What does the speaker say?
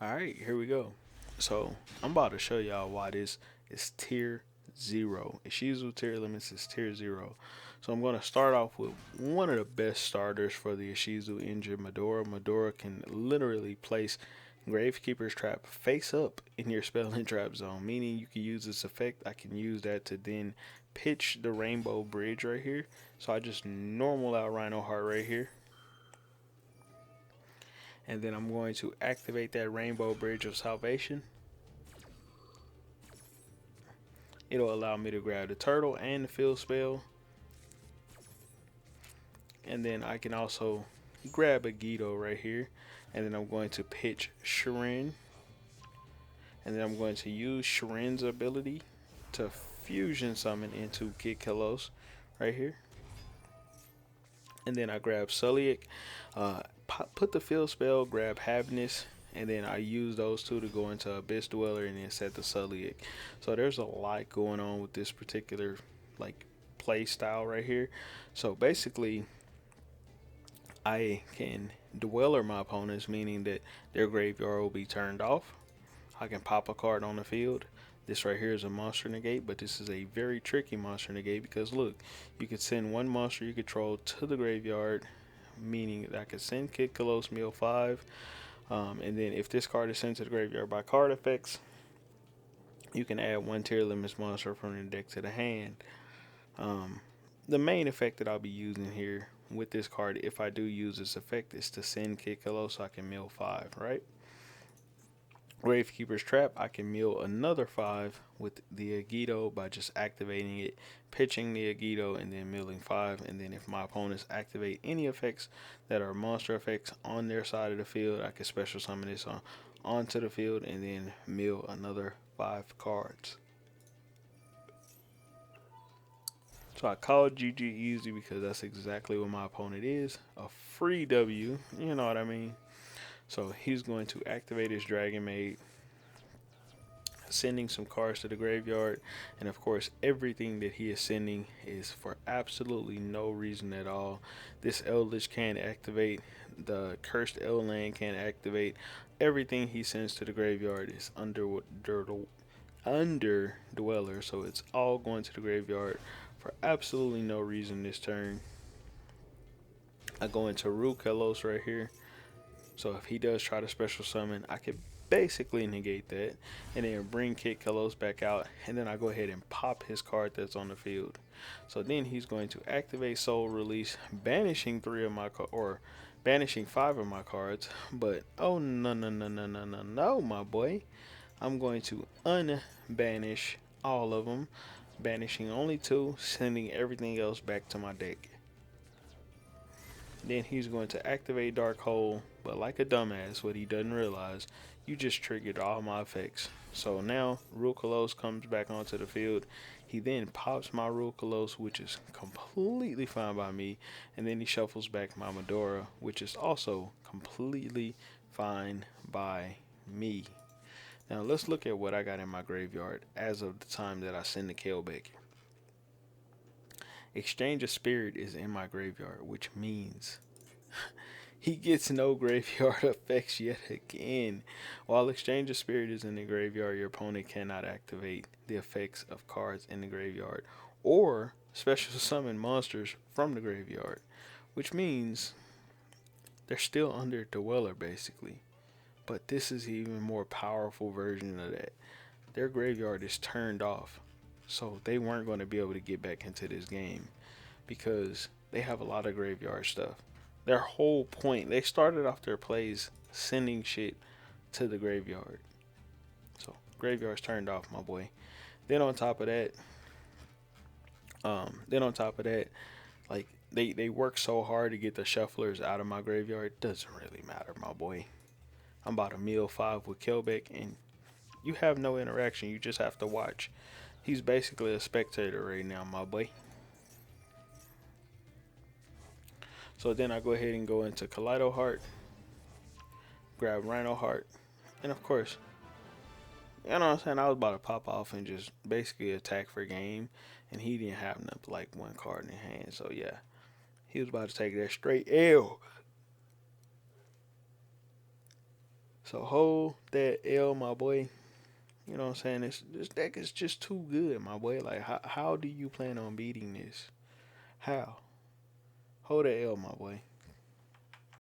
Alright, here we go. So I'm about to show y'all why this is tier 0. Ishizu Tearlaments is tier 0. So I'm going to start off with one of the best starters for the Ishizu engine, Medora. Medora can literally place Gravekeeper's Trap face up in your spell and trap zone, meaning you can use this effect. I can use that to then pitch the Rainbow Bridge right here. So I just normal out Rhino Heart right here, and then I'm going to activate that Rainbow Bridge of Salvation. It'll allow me to grab the turtle and the field spell, and then I can also grab a Gito right here, and then I'm going to pitch Shirin, and then I'm going to use Shirin's ability to fusion summon into Kid Kalos right here, and then I grab Suliak, put the field spell, grab Happiness, and then I use those two to go into Abyss Dweller and then set the Suliak. So there's a lot going on with this particular like play style right here. So basically, I can dweller my opponents, meaning that their graveyard will be turned off. I can pop a card on the field. This right here is a monster negate, but this is a very tricky monster negate because look, you could send one monster you control to the graveyard, meaning that I could send Kid Kalos Meal 5, and then if this card is sent to the graveyard by card effects, you can add one Tearlaments monster from the deck to the hand. Um, the main effect that I'll be using here with this card, if I do use this effect, is to send Kid Kalos so I can mill 5, right? Gravekeeper's Trap, I can mill another 5 with the Agito by just activating it, pitching the Agito, and then milling 5. And then if my opponents activate any effects that are monster effects on their side of the field, I can special summon this onto the field and then mill another 5 cards. So I call GG easy because that's exactly what my opponent is. A free W, you know what I mean? So he's going to activate his Dragon Maid, sending some cards to the graveyard, and of course everything that he is sending is for absolutely no reason at all. This Eldritch can't activate, the Cursed Land can't activate. Everything he sends to the graveyard is under Dweller, so it's all going to the graveyard for absolutely no reason this turn. I go into Root Kalos right here. So if he does try to special summon, I could basically negate that and then bring Kid Kalos back out, and then I go ahead and pop his card that's on the field. So then he's going to activate Soul Release, banishing 3 of my or banishing 5 of my cards. But oh no no no no no no no, my boy, I'm going to unbanish all of them, banishing only 2, sending everything else back to my deck. Then he's going to activate Dark Hole, but like a dumbass, what he doesn't realize, you just triggered all my effects. So now Rukalos comes back onto the field. He then pops my Rukalos, which is completely fine by me, and then he shuffles back my Medora, which is also completely fine by me. Now let's look at what I got in my graveyard as of the time that I send the Kale back. Exchange of Spirit is in my graveyard, which means he gets no graveyard effects yet again. While Exchange of Spirit is in the graveyard, your opponent cannot activate the effects of cards in the graveyard or special summon monsters from the graveyard, which means they're still under Dweller basically. But this is even more powerful version of that. Their graveyard is turned off, so they weren't going to be able to get back into this game because they have a lot of graveyard stuff. Their whole point, they started off their plays sending shit to the graveyard. So graveyard's turned off, my boy. Then on top of that, like they work so hard to get the shufflers out of my graveyard. It doesn't really matter, my boy. I'm about to meal 5 with Kelbeck, and you have no interaction. You just have to watch. He's basically a spectator right now, my boy. So then I go ahead and go into Kaleido Heart, grab Rhino Heart, and of course, you know what I'm saying, I was about to pop off and just basically attack for game, and he didn't have enough like 1 card in hand, so yeah, he was about to take that straight L. So hold that L, my boy. You know what I'm saying? This deck is just too good, my boy. Like, how do you plan on beating this? How? Hold that L, my boy.